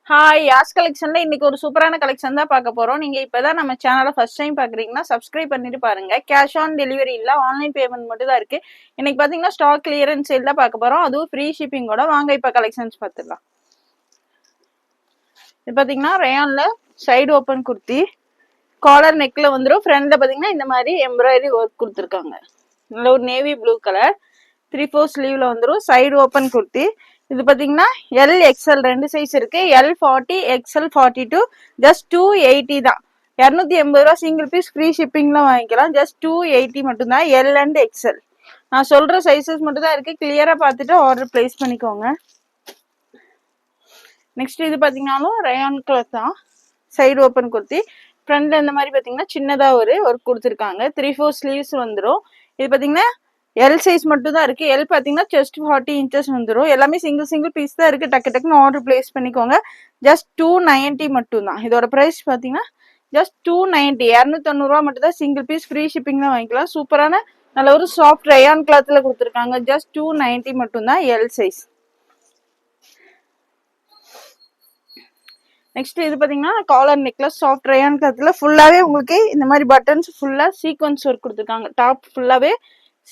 Hi யாஸ் கலெக்ஷன்ல இன்னைக்கு ஒரு சூப்பரான கலெக்ஷன் தான் பார்க்க போறோம். நீங்க இப்பதான் நம்ம சேனலை ஃபர்ஸ்ட் டைம் பாக்குறீங்கன்னா சப்ஸ்கிரைப் பண்ணிட்டு பாருங்க. கேஷ் ஆன் டெலிவரி இல்ல, ஆன்லைன் பேமெண்ட் மட்டும் தான் இருக்கு. இன்னைக்கு பாத்தீங்கன்னா ஸ்டாக் கிளியரன்ஸ் சேல் தான் பார்க்க போறோம், அதுவும் ஃப்ரீ ஷிப்பிங்கோட. வாங்க இப்ப கலெக்ஷன்ஸ் பார்த்துடலாம். இது பாத்தீங்கன்னா ரேயான்ல சைடு ஓப்பன் குர்த்தி, காலர் நெக்ல வந்துடும். ஃப்ரண்ட்ல பாத்தீங்கன்னா இந்த மாதிரி எம்ப்ராய்டரி ஒர்க் கொடுத்துருக்காங்க. நல்ல ஒரு நேவி ப்ளூ கலர், 3/4 ஸ்லீவ்ல வந்துடும். Side open kurti. இது பாத்தீங்கன்னா எல் எக்ஸ்எல் ரெண்டு சைஸ் இருக்கு. L40 XL 42 ஜஸ்ட் 280 தான். 280 ரூபா சிங்கிள் பீஸ், ஃப்ரீ ஷிப்பிங்ல வாங்கிக்கலாம். ஜஸ்ட் 280 மட்டும் தான். எல் அண்ட் எக்ஸ்எல் நான் சொல்ற சைசஸ் மட்டும் தான் இருக்கு. கிளியரா பார்த்துட்டு ஆர்டர் பிளேஸ் பண்ணிக்கோங்க. நெக்ஸ்ட் இது பாத்தீங்கன்னாலும் ரயான் கிளாத் தான். சைடு ஓப்பன் குர்த்தி, ஃப்ரண்ட்ல இந்த மாதிரி பாத்தீங்கன்னா சின்னதா ஒரு ஒர்க் கொடுத்துருக்காங்க. 3/4 ஸ்லீவ்ஸ் வந்துடும். இது பாத்தீங்கன்னா எல் சைஸ் மட்டும் தான் இருக்கு. எல் பாத்தீங்கன்னா செஸ்ட் 40 இன்ச்சஸ் வந்துடும். எல்லாமே சிங்கிள் பீஸ் தான் இருக்கு. டக்கு டக்குன்னு ஆர்டர் பிளேஸ் பண்ணிக்கோங்க. ஜஸ்ட் 290 மட்டும் தான். இதோட பிரைஸ் பாத்தீங்கன்னா ஜஸ்ட் 290, 290 ரூபா மட்டும் தான். சிங்கிள் பீஸ், ஃப்ரீ ஷிப்பிங் தான் வாங்கிக்கலாம். சூப்பரான நல்ல ஒரு சாஃப்ட் ரயான் கிளாத்ல கொடுத்துருக்காங்க. ஜஸ்ட் 290 மட்டும் தான் எல் சைஸ். நெக்ஸ்ட் இது பாத்தீங்கன்னா காலர் நெக்லஸ், சாஃப்ட் ரயான் கிளாத்ல ஃபுல்லாவே உங்களுக்கு இந்த மாதிரி பட்டன்ஸ் ஃபுல்லா சீக்வன்ஸ் ஒர்க் கொடுத்துருக்காங்க. டாப் ஃபுல்லாவே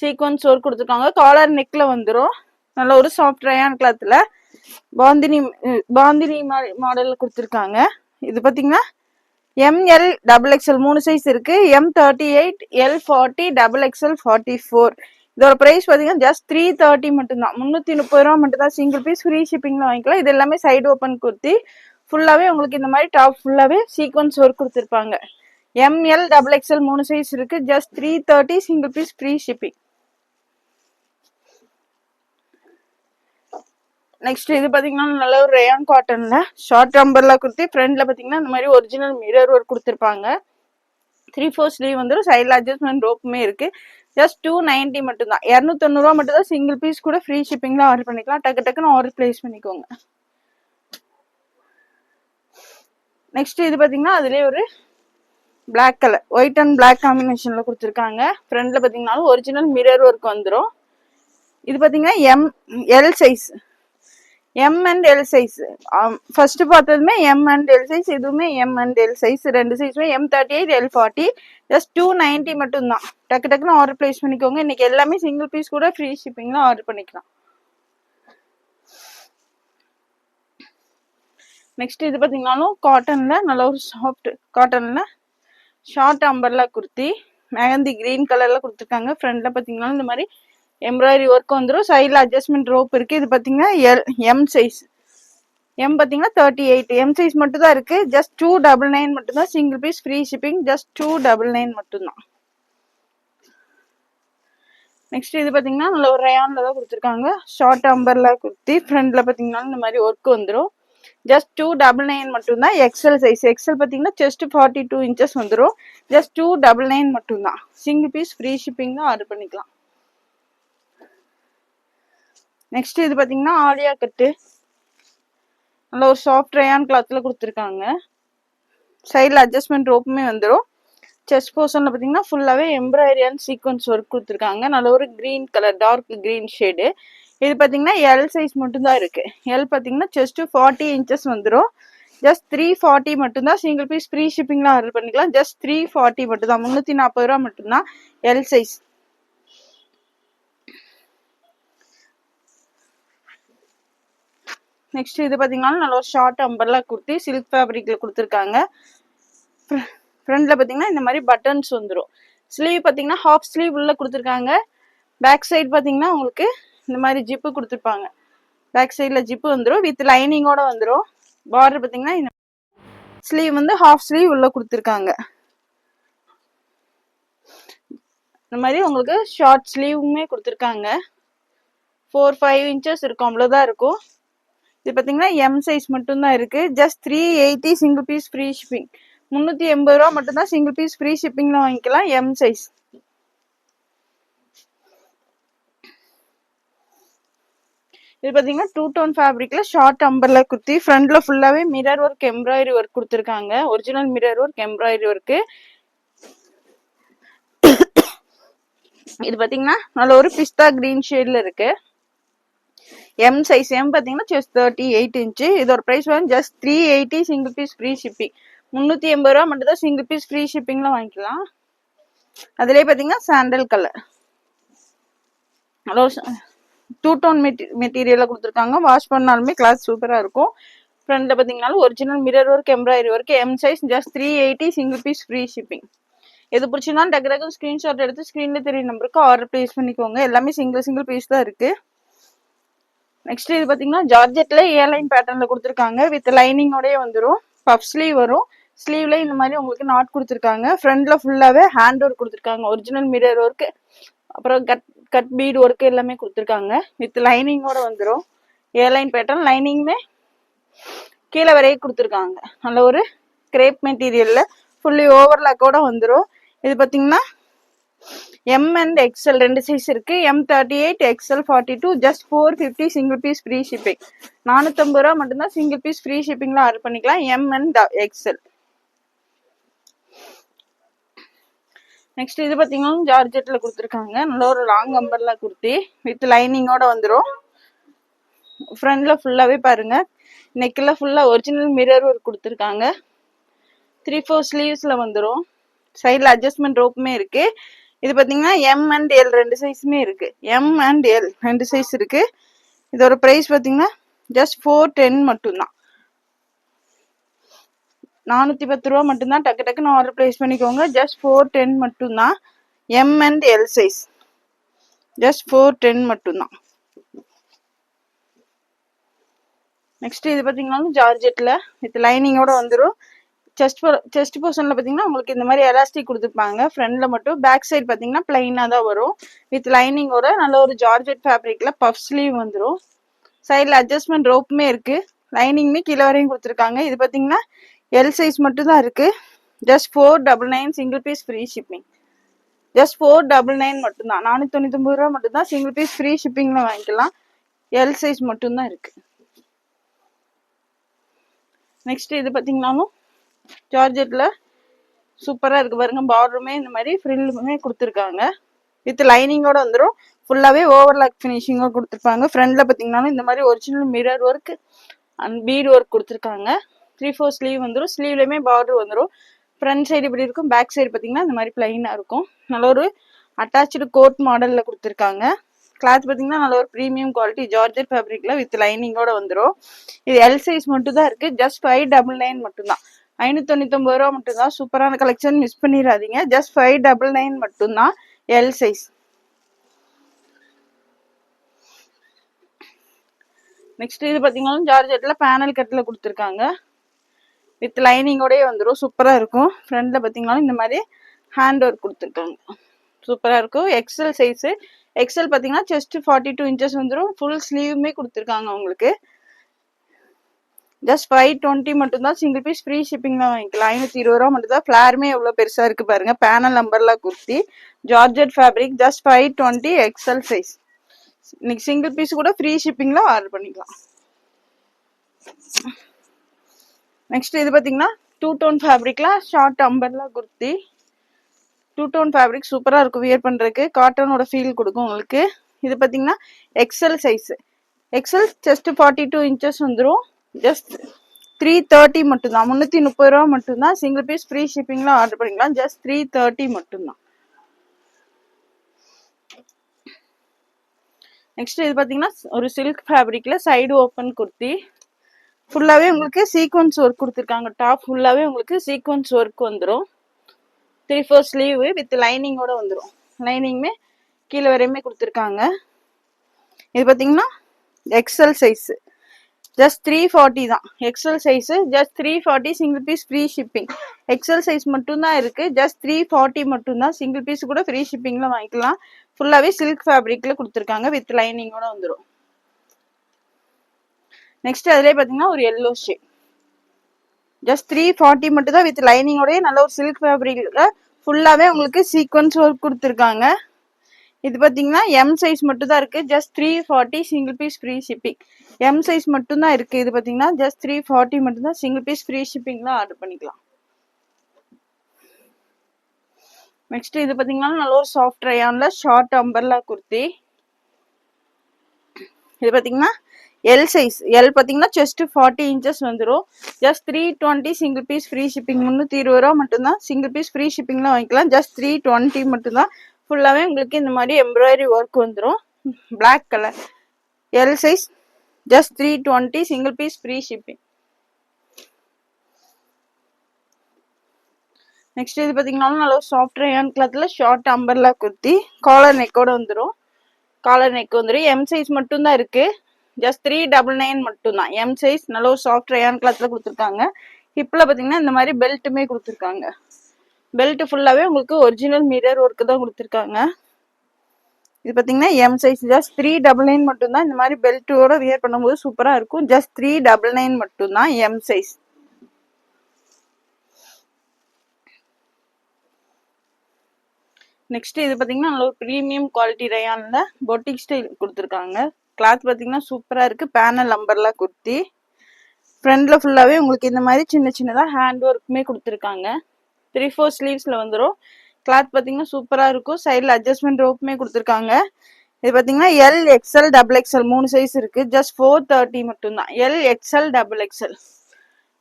சீக்வன்ஸ் ஒர்க் கொடுத்துருக்காங்க. காலர் நெக்ல வந்துடும். நல்ல ஒரு சாஃப்ட் ரயான் கிளாத்ல பாந்தினி மாடல்ல கொடுத்துருக்காங்க. இது பாத்தீங்கன்னா ML XXL மூணு சைஸ் இருக்கு. M38, L40, XXL 44. இதோட பிரைஸ் பாத்தீங்கன்னா ஜஸ்ட் 330 மட்டும் தான். 330 ரூபா மட்டும் தான். சிங்கிள் பீஸ், ஃப்ரீ ஷிப்பிங்ல வாங்கிக்கலாம். இது எல்லாமே சைடு ஓப்பன் குர்த்தி. ஃபுல்லாவே உங்களுக்கு இந்த மாதிரி டாப் ஃபுல்லாவே சீக்வன்ஸ் ஒர்க் கொடுத்துருப்பாங்க. ML XXL மூணு சைஸ் இருக்கு. Just 330, single piece, free shipping. Next இது பாத்தீங்கன்னா நல்ல ஒரு ரேயான் காட்டன்ல ஷார்ட் அம்பர்லா குர்த்தி. ஃப்ரண்ட்ல பாத்தீங்கன்னா இந்த மாதிரி ஒரிஜினல் மிரர் ஒர்க் கொடுத்துருப்பாங்க. 3/4 ஸ்லீவ் வந்துடும். சைட்ல அட்ஜஸ்ட்மெண்ட் ரோப்புமே இருக்கு. ஜஸ்ட் 290 மட்டும் தான். 290 ரூபா மட்டும் தான். சிங்கிள் பீஸ் கூட ஃப்ரீ ஷிப்பிங்ல ஆர்டர் பண்ணிக்கலாம். டக்கு டக்குன்னு ஆர்டர் பிளேஸ் பண்ணிக்கோங்க. நெக்ஸ்ட் இது பாத்தீங்கன்னா அதுலயே ஒரு black colour, white and black காம்பினேஷன்ல கொடுத்துருக்காங்க. ஃப்ரண்ட்ல பாத்தீங்கன்னாலும் ஒரிஜினல் மிரர் ஒர்க் வந்துடும். இது பாத்தீங்கன்னா L size, M and L size. First பார்த்ததுமே M and L சைஸ், இதுவுமே M and L சைஸ். ரெண்டு சைஸுமே M38, L40. ஜஸ்ட் 290 மட்டும் தான். டக்கு டக்குன்னு ஆர்டர் பிளேஸ் பண்ணிக்கோங்க. இன்னைக்கு எல்லாமே சிங்கிள் பீஸ் கூட ஃப்ரீ ஷிப்பிங்ல ஆர்டர் பண்ணிக்கலாம். நெக்ஸ்ட் இது பாத்தீங்கன்னாலும் காட்டன்ல நல்ல ஒரு சாஃப்ட் காட்டன்ல short umbrella kurti, mehndi green கலர்ல கொடுத்துருக்காங்க. ஃப்ரண்ட்ல பாத்தீங்கன்னா இந்த மாதிரி எம்ப்ராய்டரி ஒர்க் வந்துடும். சைட்ல அட்ஜஸ்ட்மெண்ட் ரோப் இருக்கு. இது பாத்தீங்கன்னா எம் சைஸ். எம் பாத்தீங்கன்னா 38, எம் சைஸ் மட்டும் தான் இருக்கு. ஜஸ்ட் 299 மட்டும் தான். Single piece, free shipping. Just 299 மட்டும் தான். நெக்ஸ்ட் இது பாத்தீங்கன்னா நல்ல ஒரு ரயான்ல தான் கொடுத்துருக்காங்க. Short umbrella kurti. ஃப்ரண்ட்ல பாத்தீங்கன்னா இந்த மாதிரி ஒர்க் வந்துடும். ஜஸ்ட் 299 மட்டும் தான். XL size. எக்ஸல் பாத்தீங்கன்னா செஸ்ட் 42 இன்ச்சஸ் வந்துடும். ஜஸ்ட் 299 மட்டும் தான். சிங்கிள் பீஸ், ஃப்ரீ ஷிப்பிங் தான் ஆர்டர் பண்ணிக்கலாம். நெக்ஸ்ட் இது பாத்தீங்கன்னா ஆலியா கட்டு, நல்ல ஒரு சாஃப்ட் ரயான் கிளாத்ல கொடுத்துருக்காங்க. சைட்ல அட்ஜஸ்ட்மெண்ட் ரோப்புமே வந்துடும். செஸ்ட் போர்ஷன்ல பாத்தீங்கன்னா ஃபுல்லாவே எம்ப்ராய்டரி அண்ட் சீக்வன்ஸ் ஒர்க் கொடுத்துருக்காங்க. நல்ல ஒரு green colour, dark green shade. இது பாத்தீங்கன்னா எல் சைஸ் மட்டும் தான் இருக்கு. எல் பாத்தீங்கன்னா செஸ்ட் 40 இன்ச்சஸ் வந்துடும். ஜஸ்ட் 340 மட்டும் தான். சிங்கிள் பீஸ், ஃப்ரீ ஷிப்பிங்ல ஆர்டர் பண்ணிக்கலாம். ஜஸ்ட் 340 மட்டும் தான். 340 ரூபா மட்டும் தான். L size. நெக்ஸ்ட் இது பாத்தீங்கன்னா நல்ல ஒரு ஷார்ட் அம்பர்லா குர்த்தி, சில்க் ஃபேப்ரிக்ல கொடுத்துருக்காங்க. ஃப்ரண்ட்ல பாத்தீங்கன்னா இந்த மாதிரி பட்டன்ஸ் வந்துடும். ஸ்லீவ் பாத்தீங்கன்னா ஹாஃப் ஸ்லீவ் உள்ள கொடுத்துருக்காங்க. பேக் சைடு பாத்தீங்கன்னா உங்களுக்கு இந்த மாதிரி ஜிப்பு கொடுத்துருப்பாங்க. பேக் சைட்ல ஜிப்பு வந்துடும். வித் லைனிங்கோட வந்துடும். பார்டர் பாத்தீங்கன்னா இந்த ஸ்லீவ் வந்து ஹாஃப் ஸ்லீவ் உள்ள கொடுத்துருக்காங்க. இந்த மாதிரி உங்களுக்கு ஷார்ட் ஸ்லீவுமே கொடுத்துருக்காங்க. 4-5 இன்ச்சஸ் இருக்கும், அவ்வளவுதான் இருக்கும். இது பாத்தீங்கன்னா எம் சைஸ் மட்டும் தான் இருக்கு. Just 380, single piece, free shipping. 380 ரூபா மட்டும் தான். சிங்கிள் பீஸ், ஃப்ரீ ஷிப்பிங்ல வாங்கிக்கலாம். M size. இது பாத்தீங்கன்னா 2 டோன் ஃபேப்ரிக்ல ஷார்ட் அம்பர்லா குர்த்தி. ஃப்ரண்ட்ல ஃபுல்லாவே மிரர் ஒர்க், எம்ப்ராய்டரி ஒர்க் கொடுத்துருக்காங்க. Original mirror work, embroidery work. இது பாத்தீங்கன்னா நல்ல ஒரு பிஸ்தா கிரீன் ஷேட்ல இருக்கு. M size. எம் பார்த்தீங்கன்னா ஜஸ்ட் 38 இன்ச்சு. இதோட ப்ரைஸ் வந்து just 380 single piece free shipping. 380 ரூபா மட்டும் தான் சிங்கிள் பீஸ் ஃப்ரீ ஷிப்பிங்ல வாங்கிக்கலாம். அதுலேயே பார்த்தீங்கன்னா சாண்டல் கலர் டூ டோன் மெட்டீரியலில் கொடுத்துருக்காங்க. வாஷ் பண்ணாலுமே கிளாத் சூப்பராக இருக்கும். ஃப்ரண்ட்ல பார்த்தீங்கன்னாலும் original mirror work embroidery work. M size just 380 single piece free shipping. எது பிடிச்சிருந்தாலும் டக்கு டக்கு ஸ்க்ரீன்ஷாட் எடுத்து ஸ்க்ரீனில் தெரிய நம்பருக்கு ஆர்டர் ப்ளேஸ் பண்ணிக்கோங்க. எல்லாமே சிங்கிள் பீஸ் தான் இருக்கு. நெக்ஸ்ட் இது பார்த்தீங்கன்னா ஜார்ஜெட்ல ஏர்லைன் பேட்டர்ல கொடுத்துருக்காங்க. வித் லைனிங்கோடய வந்துடும். பஃப் ஸ்லீவ் வரும். ஸ்லீவ்ல இந்த மாதிரி உங்களுக்கு நாட் கொடுத்துருக்காங்க. ஃப்ரண்ட்ல ஃபுல்லாவே ஹேண்ட் ஒர்க் கொடுத்துருக்காங்க. ஒரிஜினல் மிரர் ஒர்க், அப்புறம் கட் பீட் ஒர்க் எல்லாமே கொடுத்துருக்காங்க. வித் லைனிங்கோட வந்துடும். ஏர்லைன் பேட்டர்ன் லைனிங்குமே கீழே வரையே கொடுத்துருக்காங்க. நல்ல ஒரு கிரேப் மெட்டீரியல்ல ஃபுல்லி ஓவர்லாக்கோட வந்துடும். இது பார்த்தீங்கன்னா எம் அண்ட் எக்ஸ்எல் 2 சைஸ் இருக்கு. M38 XL 42 just 450 single piece free shipping. 450 ரூபா மட்டும்தான் சிங்கிள் பீஸ் ஃப்ரீ ஷிப்பிங்ல ஆர்டர் பண்ணிக்கலாம். M and XL. நெக்ஸ்ட் இது பார்த்தீங்கன்னா ஜார்ஜெட்ல கொடுத்துருக்காங்க. நல்ல ஒரு லாங் அம்பர்லா குர்த்தி வித் லைனிங்கோட வந்துடும். ஃப்ரண்ட்ல ஃபுல்லாவே பாருங்க நெக்கில் ஃபுல்லா ஒரிஜினல் மிரர் ஒர்க் கொடுத்துருக்காங்க. 3/4 ஸ்லீவ்ஸ்ல வந்துடும். சைடில் அட்ஜஸ்ட்மெண்ட் ரோப்புமே இருக்கு. இது பார்த்தீங்கன்னா எம் அண்ட் எல் 2 சைஸுமே இருக்கு. எம் அண்ட் எல் 2 சைஸ் இருக்கு. இதோட ப்ரைஸ் பார்த்தீங்கன்னா ஜஸ்ட் 410 மட்டும்தான். 410 ரூபா மட்டும்தான். டக்கு டக்குன்னு ஆர்டர் ப்ளேஸ் பண்ணிக்கோங்க. ஜஸ்ட் 410 மட்டும்தான். M and L size just 410 மட்டும்தான். நெக்ஸ்ட் இது பார்த்தீங்கன்னா ஜார்ஜெட்ல வித் லைனிங்கோட வந்துடும். செஸ்ட் போர்ஷன்ல பார்த்தீங்கன்னா உங்களுக்கு இந்த மாதிரி எலாஸ்டிக் கொடுத்துருப்பாங்க. ஃப்ரண்ட்ல மட்டும். பேக் சைடு பார்த்தீங்கன்னா பிளைனாக தான் வரும். வித் லைனிங்கோட நல்ல ஒரு ஜார்ஜெட் ஃபேப்ரிக்ல பஃப் ஸ்லீவ் வந்துடும். சைடில் அட்ஜஸ்ட்மெண்ட் ரோப்புமே இருக்கு. லைனிங்குமே கீழே வரையும் கொடுத்துருக்காங்க. இது பார்த்தீங்கன்னா எல் சைஸ் மட்டும் தான் இருக்கு. Just 499 single piece free shipping. Just 499 மட்டும்தான். 499 ரூபா மட்டும்தான் சிங்கிள் பீஸ் ஃப்ரீ ஷிப்பிங்ல வாங்கிக்கலாம். எல் சைஸ் மட்டும்தான் இருக்கு. நெக்ஸ்ட் இது பார்த்தீங்கன்னாலும் ஜார்ஜெட்ல சூப்பரா இருக்கு பாருங்க. பார்டருமே இந்த மாதிரி ஃப்ரில்லுமே கொடுத்துருக்காங்க. வித் லைனிங்கோட வந்துடும். ஃபுல்லாவே ஓவர்லாக் ஃபினிஷிங்கோட கொடுத்துருப்பாங்க. ஃப்ரண்ட்ல பார்த்தீங்கன்னாலும் இந்த மாதிரி original mirror work and beat work கொடுத்துருக்காங்க. 3/4 ஸ்லீவ் வந்துடும். ஸ்லீவ்லயுமே பார்டர் வந்துடும். ஃப்ரண்ட் சைடு இப்படி இருக்கும். பேக் சைடு பார்த்தீங்கன்னா இந்த மாதிரி பிளைனா இருக்கும். நல்ல ஒரு அட்டாச்சு கோட் மாடல்ல கொடுத்துருக்காங்க. கிளாத் பார்த்தீங்கன்னா நல்ல ஒரு ப்ரீமியம் குவாலிட்டி ஜார்ஜெட் ஃபேப்ரிக்ல வித் லைனிங்கோட வந்துடும். இது எல் சைஸ் மட்டும் தான் இருக்கு. ஜஸ்ட் 599 மட்டும்தான். 599 ரூபா மட்டும்தான். சூப்பரான கலெக்ஷன், மிஸ் பண்ணிடாதீங்க. ஜஸ்ட் 599 மட்டும்தான். L size. நெக்ஸ்ட் இது பார்த்தீங்கன்னா ஜார்ஜெட்ல பேனல் கட்டில் கொடுத்துருக்காங்க. வித் லைனிங்கோடய வந்துடும். சூப்பராக இருக்கும். ஃப்ரண்ட்ல பார்த்தீங்கன்னா இந்த மாதிரி ஹேண்ட் ஒர்க் கொடுத்துருக்காங்க. சூப்பராக இருக்கும். XL size. எக்ஸ்எல் பார்த்தீங்கன்னா செஸ்ட் 42 இன்ச்சஸ் வந்துடும். ஃபுல் ஸ்லீவுமே கொடுத்துருக்காங்க உங்களுக்கு. ஜஸ்ட் 520 மட்டும்தான் சிங்கிள் பீஸ் ஃப்ரீ ஷிப்பிங்ல வாங்கிக்கலாம். 520 ரூபா மட்டும்தான். ஃபிளாருமே எவ்வளோ பெருசாக இருக்கு பாருங்க. பேனல் நம்பர்லாம் kurti georgette fabric just 520 XL size. இன்னைக்கு சிங்கிள் பீஸ் கூட ஃப்ரீ ஷிப்பிங்ல ஆர்டர் பண்ணிக்கலாம். நெக்ஸ்ட் இது பார்த்தீங்கன்னா 2 டோன் ஃபேப்ரிக்ல short umbrella kurti. 2 tone fabric சூப்பராக இருக்கும். வியர் பண்ணுறதுக்கு காட்டனோட ஃபீல் கொடுக்கும் உங்களுக்கு. இது பார்த்தீங்கன்னா XL size. XL chest 42 inches வந்துடும். ஜஸ்ட் 330 மட்டும்தான். 330 ரூபா மட்டும்தான். சிங்கிள் பீஸ் ஃப்ரீ ஷிப்பிங்ல ஆர்டர் பண்ணிக்கலாம். ஜஸ்ட் 330 மட்டும்தான். நெக்ஸ்ட் இது பார்த்தீங்கன்னா ஒரு சில்க் ஃபேப்ரிக்ல சைடு ஓப்பன் குர்த்தி. ஃபுல்லாவே உங்களுக்கு சீக்வன்ஸ் ஒர்க் கொடுத்துருக்காங்க. டாப் ஃபுல்லாவே உங்களுக்கு சீக்வன்ஸ் ஒர்க் வந்துடும். 3/4 ஸ்லீவ் வித் லைனிங்கோட வந்துடும். லைனிங்குமே கீழே வரையுமே கொடுத்துருக்காங்க. இது பார்த்தீங்கன்னா எக்ஸ்எல் சைஸ் ஜஸ்ட் 340 தான். XL size just 340 single piece free shipping. XL size மட்டும்தான் இருக்கு. ஜஸ்ட் 340 மட்டும்தான். சிங்கிள் பீஸ் கூட ஃப்ரீ ஷிப்பிங்ல வாங்கிக்கலாம். ஃபுல்லாவே சில்க் ஃபேப்ரிக்ல கொடுத்துருக்காங்க. வித் லைனிங்கோட வந்துடும். நெக்ஸ்ட் அதுலேயே பார்த்தீங்கன்னா ஒரு எல்லோ ஷேட். ஜஸ்ட் 340 மட்டும் தான். வித் லைனிங்கோடய நல்ல ஒரு சில்க் ஃபேப்ரிக்ல ஃபுல்லாவே உங்களுக்கு சீக்வன்ஸ் ஒர்க் கொடுத்துருக்காங்க. இது பார்த்தீங்கன்னா எம் சைஸ் மட்டும் தான் இருக்கு. Just 340 single piece free shipping. M size மட்டும் தான் இருக்கு. இது பார்த்தீங்கன்னா ஜஸ்ட் 340 மட்டும் தான். சிங்கிள் பீஸ் ஃப்ரீ ஷிப்பிங்ல ஆர்டர் பண்ணிக்கலாம். நெக்ஸ்ட் இது பார்த்தீங்கன்னா நல்ல ஒரு சாஃப்ட் ரயான்ல ஷார்ட் அம்பர்லா குர்த்தி. இது பார்த்தீங்கன்னா எல் சைஸ். எல் பார்த்தீங்கன்னா செஸ்ட் 40 inches வந்துடும். Just 320 single piece free shipping. 320 ரூபா மட்டும்தான் சிங்கிள் பீஸ் ஃப்ரீ ஷிப்பிங்ல வாங்கிக்கலாம். ஜஸ்ட் 320 மட்டும்தான். ஃபுல்லாகவே உங்களுக்கு இந்த மாதிரி எம்ப்ராய்டரி ஒர்க் வந்துடும். Black colour L size just 320 single piece free shipping. Next இது பார்த்தீங்கன்னா நல்லா சாஃப்ட் ரயான் கிளாத்ல ஷார்ட் அம்பர்லா குர்த்தி. காலர் நெக்கோட வந்துடும். காலர் நெக் வந்துடும். எம் சைஸ் மட்டும்தான் இருக்கு. ஜஸ்ட் 399 மட்டும்தான். எம் சைஸ் நல்ல ஒரு சாஃப்ட் ரயான் கிளாத்ல கொடுத்துருக்காங்க. ஹிப்ல பார்த்தீங்கன்னா இந்த மாதிரி பெல்ட்டுமே கொடுத்துருக்காங்க. பெல்ட் ஃபுல்லாகவே உங்களுக்கு ஒரிஜினல் மிரர் ஒர்க்கு தான் கொடுத்துருக்காங்க. இது பார்த்தீங்கன்னா எம் சைஸ் ஜஸ்ட் 399 மட்டும்தான். இந்த மாதிரி பெல்ட்டோட வியர் பண்ணும்போது சூப்பராக இருக்கும். ஜஸ்ட் 399 மட்டும்தான் எம் சைஸ். நெக்ஸ்ட் இது பார்த்தீங்கன்னா நல்ல ஒரு ப்ரீமியம் குவாலிட்டி ரயான்ல பொட்டிக் ஸ்டைல் கொடுத்துருக்காங்க. கிளாத் பார்த்தீங்கன்னா சூப்பராக இருக்கு. Panel umbrella kurti. ஃப்ரண்ட்ல ஃபுல்லாகவே உங்களுக்கு இந்த மாதிரி சின்ன சின்னதாக ஹேண்ட் ஒர்க்குமே கொடுத்துருக்காங்க. 3/4 ஸ்லீவ்ஸ்ல வந்துடும். கிளாத் பார்த்தீங்கன்னா சூப்பராக இருக்கும். சைடில் அட்ஜஸ்ட்மெண்ட் ரோப்புமே கொடுத்துருக்காங்க. இது பார்த்தீங்கன்னா L XL double XL 3 size இருக்கு. ஜஸ்ட் 430 மட்டும்தான். L XL double XL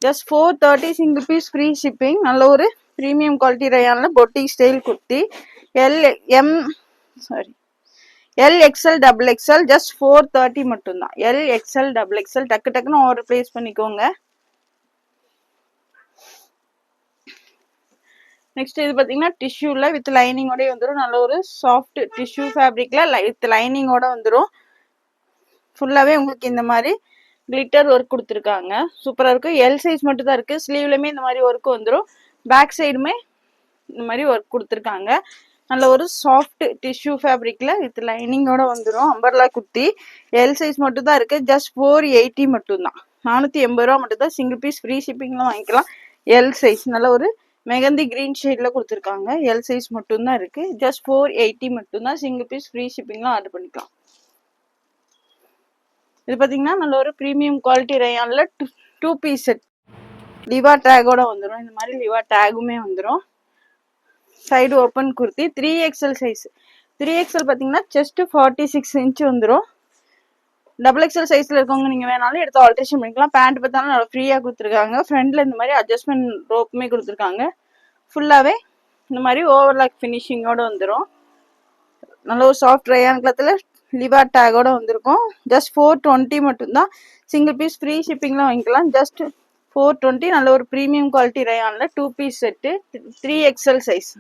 just 430 single piece free shipping. நல்ல ஒரு ப்ரீமியம் குவாலிட்டி ரயான்ல boutique style kurti. L XL double XL just 430 மட்டும்தான். எல் எக்ஸ்எல் டபுள் எக்ஸ்எல் டக்கு டக்குன்னு ஆர்டர் பிளேஸ் பண்ணிக்கோங்க. நெக்ஸ்ட் இது பார்த்தீங்கன்னா டிஷ்யூல வித் லைனிங்கோட வந்துடும். நல்ல ஒரு சாஃப்ட் டிஷ்யூ ஃபேப்ரிக்ல வித் லைனிங்கோட வந்துடும். ஃபுல்லாகவே உங்களுக்கு இந்த மாதிரி கிளிட்டர் ஒர்க் கொடுத்துருக்காங்க. சூப்பராக இருக்கும். எல் சைஸ் மட்டும் தான் இருக்கு. ஸ்லீவ்லையுமே இந்த மாதிரி ஒர்க் வந்துடும். பேக் சைடுமே இந்த மாதிரி ஒர்க் கொடுத்துருக்காங்க. நல்ல ஒரு சாஃப்ட் டிஷ்யூ ஃபேப்ரிக்ல வித் லைனிங்கோட வந்துடும். அம்பர்லா குர்த்தி. எல் சைஸ் மட்டும் தான் இருக்கு. ஜஸ்ட் 480 மட்டும்தான். 480 ரூபா மட்டும் தான். சிங்கிள் பீஸ் ஃப்ரீ ஷிப்பிங்ல வாங்கிக்கலாம். எல் சைஸ் நல்ல ஒரு மெகந்தி கிரீன் ஷேட்ல கொடுத்துருக்காங்க. எல் சைஸ் மட்டும் தான் இருக்கு. ஜஸ்ட் 480 மட்டும்தான். சிங்கிள் பீஸ் ஃப்ரீ ஷிப்பிங்ல ஆர்டர் பண்ணிக்கலாம். இது பார்த்தீங்கன்னா நல்ல ஒரு ப்ரீமியம் குவாலிட்டி ரயான்ல 2 பீஸ் செட். லிவா டேகோட வந்துடும். இந்த மாதிரி லிவா டேகுமே வந்துடும். Side open kurti 3XL size. 3XL பார்த்தீங்கன்னா செஸ்ட் 46 inch வந்துடும். டபுள் எக்ஸ்எல் சைஸ்ல இருக்கவங்க நீங்க வேணாலும் எடுத்து ஆல்ட்ரேஷன் பண்ணிக்கலாம். பேண்ட் பார்த்தாலும் நல்லா ஃப்ரீயா கொடுத்துருக்காங்க. ஃப்ரண்ட்ல இந்த மாதிரி அட்ஜஸ்ட்மெண்ட் ரோப்புமே கொடுத்துருக்காங்க. ஃபுல்லாவே இந்த மாதிரி ஓவர்லாக் ஃபினிஷிங்கோட வந்துடும். நல்ல ஒரு சாஃப்ட் ரயான் கிளாத்ல லிவா டேகோட வந்திருக்கும். ஜஸ்ட் 420 மட்டும்தான். சிங்கிள் பீஸ் ஃப்ரீ ஷிப்பிங்ல வாங்கிக்கலாம். ஜஸ்ட் 420. நல்ல ஒரு ப்ரீமியம் குவாலிட்டி ரயான்ல 2 பீஸ் செட்டு 3XL சைஸ்.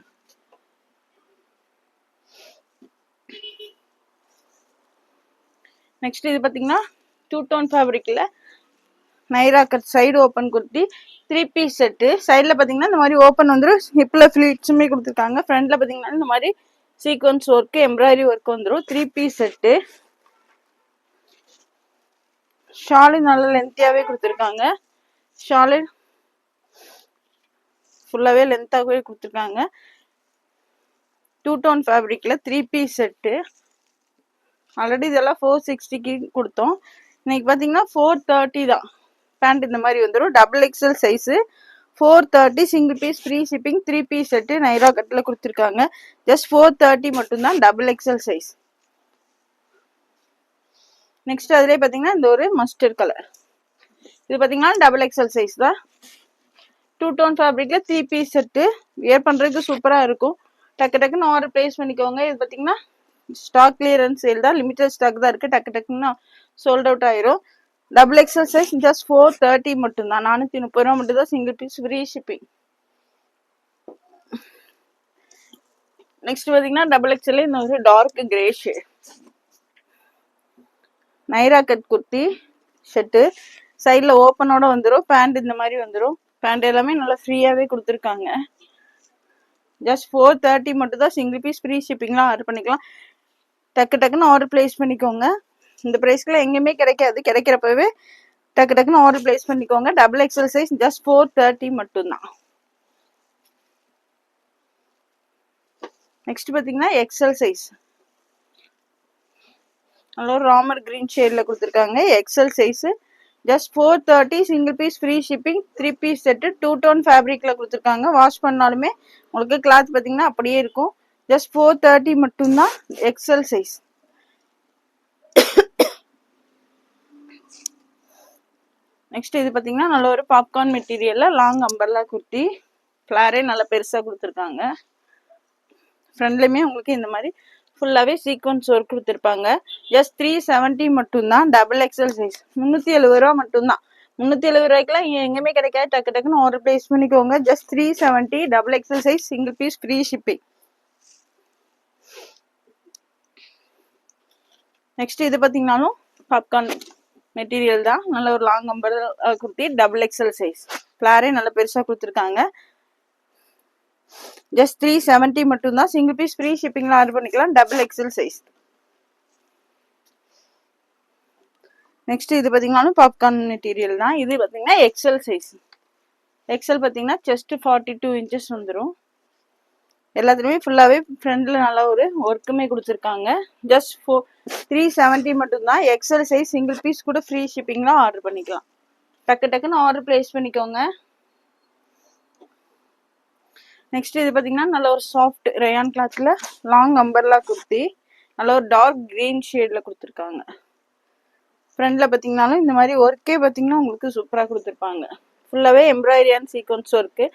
நெக்ஸ்ட் இது பார்த்தீங்கன்னா 2 டோன் ஃபேப்ரிக்ல Naira cut side open kurti 3 piece செட்டு. சைடில் பார்த்தீங்கன்னா இந்த மாதிரி ஓப்பன் வந்துடும். ஹிப்பில் ஃபிளிட்ஸுமே கொடுத்துருக்காங்க. ஃப்ரண்ட்ல பார்த்தீங்கன்னா இந்த மாதிரி சீக்வன்ஸ் ஒர்க்கு எம்ப்ராய்டரி ஒர்க் வந்துடும். 3 பீஸ் செட்டு. ஷாலு நல்ல லென்த்தியாகவே கொடுத்துருக்காங்க. ஷாலு ஃபுல்லாகவே லென்த்தாகவே கொடுத்துருக்காங்க. 2 டோன் ஃபேப்ரிக்ல 3 பீஸ் செட்டு. ஆல்ரெடி இதெல்லாம் 460க்கு கொடுத்தோம். இன்னைக்கு பார்த்தீங்கன்னா 430 தான். பேண்ட் இந்த மாதிரி வந்துடும். Double XL size 430 single piece free shipping. 3 piece set Naira கட்டில் கொடுத்துருக்காங்க. ஜஸ்ட் 430 மட்டும்தான். Double XL size. நெக்ஸ்ட் அதுலேயே பார்த்தீங்கன்னா இந்த ஒரு மஸ்டர்ட் கலர். இது பார்த்தீங்கன்னா டபுள் எக்ஸ்எல் சைஸ் தான். 2 டோன் ஃபேப்ரிக்ல 3 பீஸ் செட்டு. வியர் பண்ணுறதுக்கு சூப்பராக இருக்கும். டக்கு டக்குன்னு ஆர்டர் பிளேஸ் பண்ணிக்கோங்க. இது பார்த்தீங்கன்னா ஸ்டாக் கிளியரன்ஸ் சேல் தான். லிமிடெட் ஸ்டாக் தான் இருக்கு. டக்கு டக்குன்னு சோல்ட் அவுட் ஆயிரும். டபுள் எக்ஸ்எல் சைஸ் ஜஸ்ட் 430 மட்டும்தான். 430 ரூபா மட்டும் தான். Single piece free shipping. Next பார்த்தீங்கன்னா டபுள் எக்ஸ்எல் இந்த ஒரு dark grey shade Naira cut kurti shirt. சைடில் ஓப்பனோட வந்துடும். பேண்ட் இந்த மாதிரி வந்துடும். பேண்ட் எல்லாமே நல்லா ஃப்ரீயாகவே கொடுத்துருக்காங்க. ஜஸ்ட் 430 மட்டும் தான். சிங்கிள் பீஸ் ஃப்ரீ ஷிப்பிங்லாம் ஆர்டர் பண்ணிக்கலாம். டக்கு டக்குன்னு ஆர்டர் பிளேஸ் பண்ணிக்கோங்க. இந்த ப்ரைஸ்க்குலாம் எங்கேயுமே கிடைக்காது. கிடைக்கிறப்பவே டக்கு டக்குன்னு ஆர்டர் பிளேஸ் பண்ணிக்கோங்க. டபுள் எக்ஸ்எல் சைஸ் ஜஸ்ட் 430 மட்டும்தான். நெக்ஸ்ட் பார்த்தீங்கன்னா எக்ஸ்எல் சைஸ். நல்ல ஒரு ராமர் கிரீன் ஷேட்ல கொடுத்துருக்காங்க. XL size just 430 single piece free shipping. 3 piece செட்டு 2 டோன் ஃபேப்ரிக்ல கொடுத்துருக்காங்க. வாஷ் பண்ணாலுமே உங்களுக்கு கிளாத் பார்த்தீங்கன்னா அப்படியே இருக்கும். ஜஸ்ட் 430 மட்டும்தான். XL size. நெக்ஸ்ட் இது பார்த்தீங்கன்னா நல்ல ஒரு பாப்கார்ன் மெட்டீரியல்ல லாங் அம்பர்லா குர்த்தி. ஃப்ளாரே நல்லா பெருசாக கொடுத்துருக்காங்க. ஃப்ரண்ட்லையுமே உங்களுக்கு இந்த மாதிரி ஃபுல்லாகவே சீக்வன்ஸ் ஒர்க் கொடுத்துருப்பாங்க. ஜஸ்ட் 370 மட்டும்தான். டபுள் எக்ஸல் சைஸ் 370 ரூபா மட்டும்தான். 370 ரூபாய்க்குலாம் எங்கேயுமே கிடைக்காது. டக்கு டக்குன்னு ஆர்டர் பிளேஸ் பண்ணிக்கோங்க. Just 370 double XL size, single piece, free shipping. Next இது பார்த்தீங்கன்னாலும் பாப்கார்ன் மெட்டீரியல் தான். நல்ல ஒரு லாங் அம்பர் kurti, double XL size. Flare நல்லா பெருசாக கொடுத்துருக்காங்க. ஜஸ்ட் 370 மட்டும்தான். சிங்கிள் பீஸ் ஃப்ரீ ஷிப்பிங்ல ஆர்டர் பண்ணிக்கலாம். Double XL size. நெக்ஸ்ட் இது பார்த்தீங்கன்னாலும் பாப்கார்ன் மெட்டீரியல் தான். இது பார்த்தீங்கன்னா எக்ஸல் சைஸ். எக்ஸல் பார்த்தீங்கன்னா செஸ்ட் 42 இன்ச்சஸ் வந்துடும். எல்லாத்துலேயுமே ஃபுல்லாகவே ஃப்ரண்ட்ல நல்லா ஒரு ஒர்க்குமே கொடுத்துருக்காங்க. ஜஸ்ட் 370 மட்டும்தான். எக்ஸல் சைஸ், சிங்கிள் பீஸ் கூட ஃப்ரீ ஷிப்பிங்லாம் ஆர்டர் பண்ணிக்கலாம். டக்கு டக்குன்னு ஆர்டர் பிளேஸ் பண்ணிக்கோங்க. நெக்ஸ்ட் இது பார்த்தீங்கன்னா நல்ல ஒரு சாஃப்ட் ரயான் கிளாத்ல லாங் அம்பர்லா குர்த்தி. நல்ல ஒரு டார்க் கிரீன் ஷேட்ல கொடுத்துருக்காங்க. ஃப்ரண்ட்ல பார்த்தீங்கன்னாலும் இந்த மாதிரி ஒர்க்கே பார்த்தீங்கன்னா உங்களுக்கு சூப்பராக கொடுத்துருப்பாங்க. ஃபுல்லாகவே எம்ப்ராய்டரி அண்ட் சீக்வன்ஸ் ஒர்க்கு.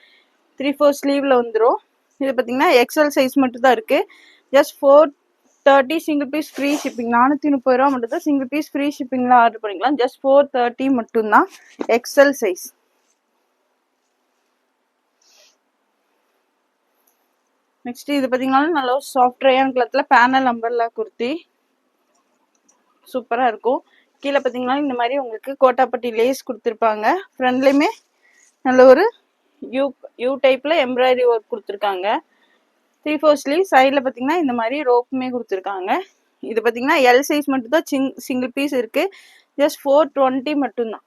3/4 ஸ்லீவ்ல வந்துடும். இது பார்த்தீங்கன்னா எக்ஸல் சைஸ் மட்டும் தான் இருக்கு. Just 430 single piece free shipping. 430 ரூபா மட்டும் தான். சிங்கிள் பீஸ் ஃப்ரீ ஷிப்பிங்ல ஆர்டர் பண்ணிக்கலாம். ஜஸ்ட் 430 மட்டும்தான். XL size. நெக்ஸ்ட் இது பார்த்தீங்கன்னா நல்ல சாஃப்ட் ரயான் கிளாத்ல பேனல் அம்பர்லா குர்த்தி. சூப்பராக இருக்கும். கீழே பார்த்தீங்கன்னா இந்த மாதிரி உங்களுக்கு கோட்டாப்பட்டி லேஸ் கொடுத்துருப்பாங்க. ஃப்ரண்ட்லேயுமே நல்ல ஒரு யூ டைப்ல எம்ப்ராய்டரி ஒர்க் கொடுத்துருக்காங்க. 3/4 ஸ்லீவ். சைடில் பார்த்தீங்கன்னா இந்த மாதிரி ரோப்புமே கொடுத்துருக்காங்க. இது பார்த்தீங்கன்னா எல் சைஸ் மட்டும் தான். சிங்கிள் பீஸ் இருக்கு. ஜஸ்ட் 420 மட்டும்தான்.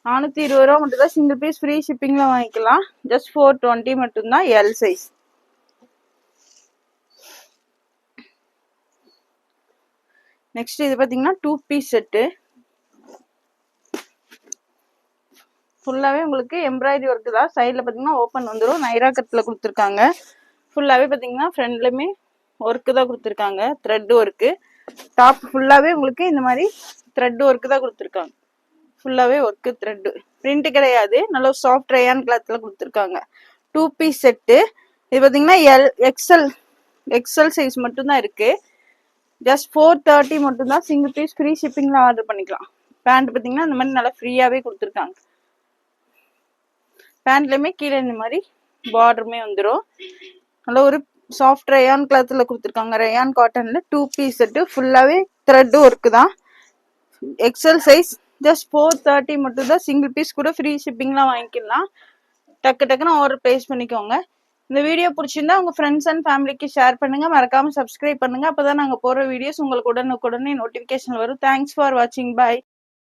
420 ரூபா மட்டும் தான். சிங்கிள் பீஸ் ஃப்ரீ ஷிப்பிங்ல வாங்கிக்கலாம். ஜஸ்ட் 420 மட்டும்தான். L size. நெக்ஸ்ட் இது பார்த்தீங்கன்னா 2 பீஸ் செட்டு. ஃபுல்லாகவே உங்களுக்கு எம்ப்ராய்டரி ஒர்க்கு தான். சைடில் பார்த்தீங்கன்னா ஓப்பன் வந்துடும். நைரா கட்டில் கொடுத்துருக்காங்க. ஃபுல்லாகவே பார்த்தீங்கன்னா ஃப்ரண்ட்லையுமே ஒர்க்கு தான் கொடுத்துருக்காங்க. Thread work. டாப் ஃபுல்லாகவே உங்களுக்கு இந்த மாதிரி த்ரெட் ஒர்க்கு தான் கொடுத்துருக்காங்க. ஃபுல்லாகவே ஒர்க்கு த்ரெட்டு. பிரிண்ட் கிடையாது. நல்ல சாஃப்ட் ரயான் கிளாத்தில் கொடுத்துருக்காங்க. 2 பீஸ் செட்டு. இது பார்த்தீங்கன்னா எக்ஸல் சைஸ் மட்டும்தான் இருக்கு. ஜஸ்ட் 430 மட்டும்தான். சிங்கிள் பீஸ் ஃப்ரீ ஷிப்பிங்ல ஆர்டர் பண்ணிக்கலாம். பேண்ட் பார்த்தீங்கன்னா இந்த மாதிரி நல்லா ஃப்ரீயாகவே கொடுத்துருக்காங்க. பேண்ட்லையுமே கீழே இந்த மாதிரி பார்டருமே வந்துடும். நல்ல ஒரு சாஃப்ட் ரயான் கிளாத்தில் கொடுத்துருக்காங்க. ரயான் காட்டன்ல 2 பீஸ் செட்டு. ஃபுல்லாகவே த்ரெட் ஒர்க்கு தான். XL size. ஜஸ்ட் 430 மட்டும்தான். சிங்கிள் பீஸ் கூட ஃப்ரீ ஷிப்பிங்லாம் வாங்கிக்கலாம். டக்கு டக்குன்னு ஆர்டர் பிளேஸ் பண்ணிக்கோங்க. இந்த வீடியோ பிடிச்சிருந்தா உங்க ஃப்ரெண்ட்ஸ் அண்ட் ஃபேமிலிக்கு ஷேர் பண்ணுங்க. மறக்காம சப்ஸ்கிரைப் பண்ணுங்க. அப்பதான் நாங்க போற வீடியோஸ் உங்களுக்கு உடனுக்குடனே நோட்டிபிகேஷன் வரும். தேங்க்ஸ் ஃபார் வாட்சிங். பாய்.